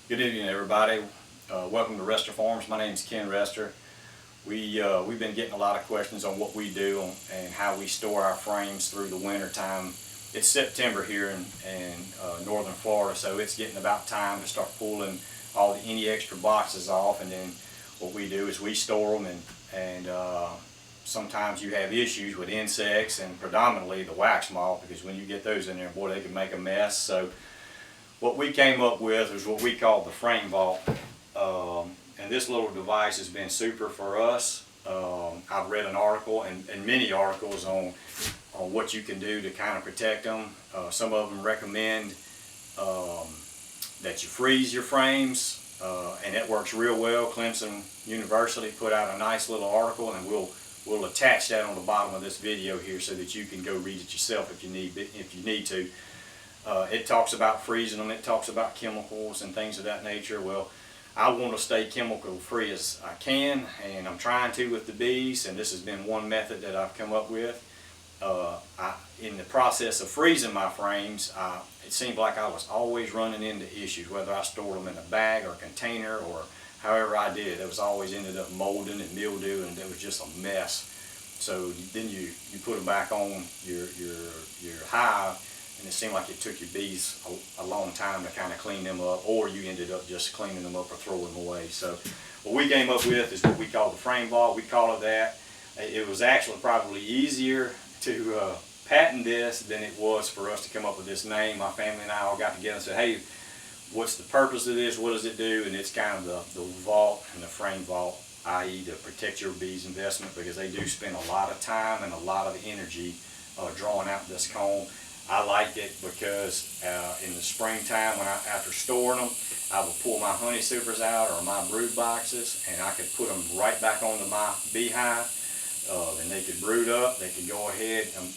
Good evening, everybody. Welcome to Rester Farms. My name is Ken Rester. We've been getting a lot of questions on what we do and how we store our frames through the winter time. It's September here in northern Florida, so it's getting about time to start pulling any extra boxes off. And then what we do is we store them, and sometimes you have issues with insects and predominantly the wax moth, because when you get those in there, boy, they can make a mess. So what we came up with is what we call the frame vault, and this little device has been super for us. I've read an article and many articles on what you can do to kind of protect them. Some of them recommend that you freeze your frames, and it works real well. Clemson University put out a nice little article, and we'll attach that on the bottom of this video here so that you can go read it yourself if you need to. It talks about freezing them, it talks about chemicals and things of that nature. Well, I want to stay chemical free as I can, and I'm trying to with the bees, and this has been one method that I've come up with. In the process of freezing my frames, it seemed like I was always running into issues, whether I stored them in a bag or container or however I did. It was always ended up molding and mildew, and it was just a mess. So then you put them back on your hive, and it seemed like it took your bees a long time to kind of clean them up, or you ended up just cleaning them up or throwing them away. So what we came up with is what we call the frame vault. We call it that. It was actually probably easier to patent this than it was for us to come up with this name. My family and I all got together and said, hey, what's the purpose of this? What does it do? And it's kind of the vault and the frame vault, i.e. to protect your bees' investment, because they do spend a lot of time and a lot of energy drawing out this comb. I like it because in the springtime, after storing them, I would pull my honey supers out or my brood boxes, and I could put them right back onto my beehive. Then they could brood up. They could go ahead, and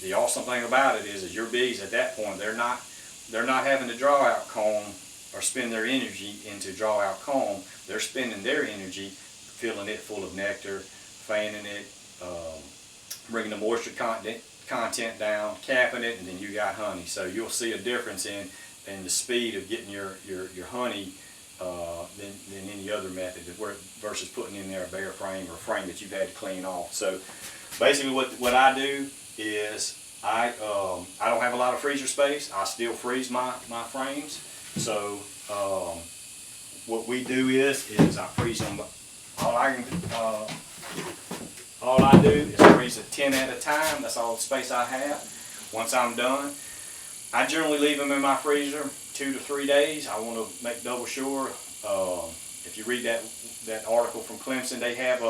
the awesome thing about it is your bees at that point, they're not having to draw out comb or spend their energy into draw out comb. They're spending their energy filling it full of nectar, fanning it, bringing the moisture content down, capping it, and then you got honey. So you'll see a difference in the speed of getting your honey than any other method versus putting in there a bare frame or a frame that you've had to clean off. So basically what I do is I don't have a lot of freezer space. I still freeze my frames. So what we do is I freeze them. All I do is freeze it 10 at a time. That's all the space I have. Once I'm done, I generally leave them in my freezer 2 to 3 days. I want to make double sure. If you read that article from Clemson, they have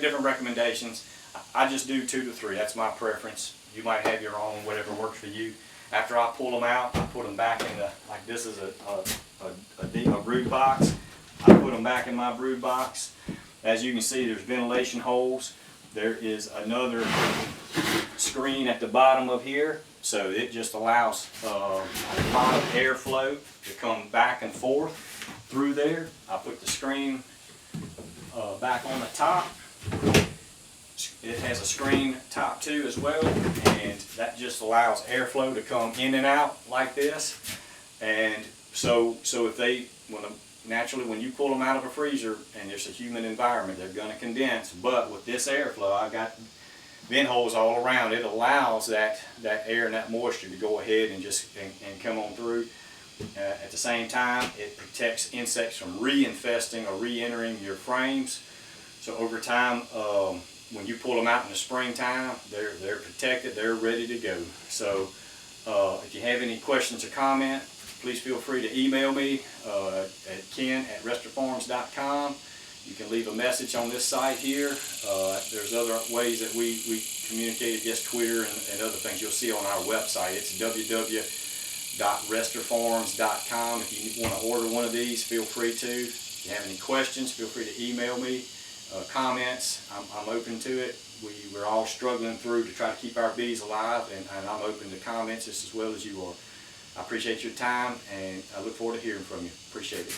different recommendations. I just do 2 to 3. That's my preference. You might have your own, whatever works for you. After I pull them out, I put them back in like this is a brood box. I put them back in my brood box. As you can see, there's ventilation holes. There is another screen at the bottom of here, so it just allows a lot of airflow to come back and forth through there. I put the screen back on the top. It has a screen top too as well, and that just allows airflow to come in and out like this. And so if naturally when you pull them out of a freezer and it's a humid environment, they're going to condense. But with this airflow, I've got vent holes all around. It allows that air and that moisture to go ahead and come on through. At the same time, it protects insects from reinfesting or re-entering your frames. So over time, when you pull them out in the springtime, they're protected, they're ready to go. So if you have any questions or comments, please feel free to email me at ken@resterfarms.com. You can leave a message on this site here. There's other ways that we communicate, just Twitter and other things you'll see on our website. It's www.resterfarms.com. If you want to order one of these, feel free to. If you have any questions, feel free to email me. Comments, I'm open to it. We're all struggling through to try to keep our bees alive, and I'm open to comments just as well as you are. I appreciate your time, and I look forward to hearing from you. Appreciate it.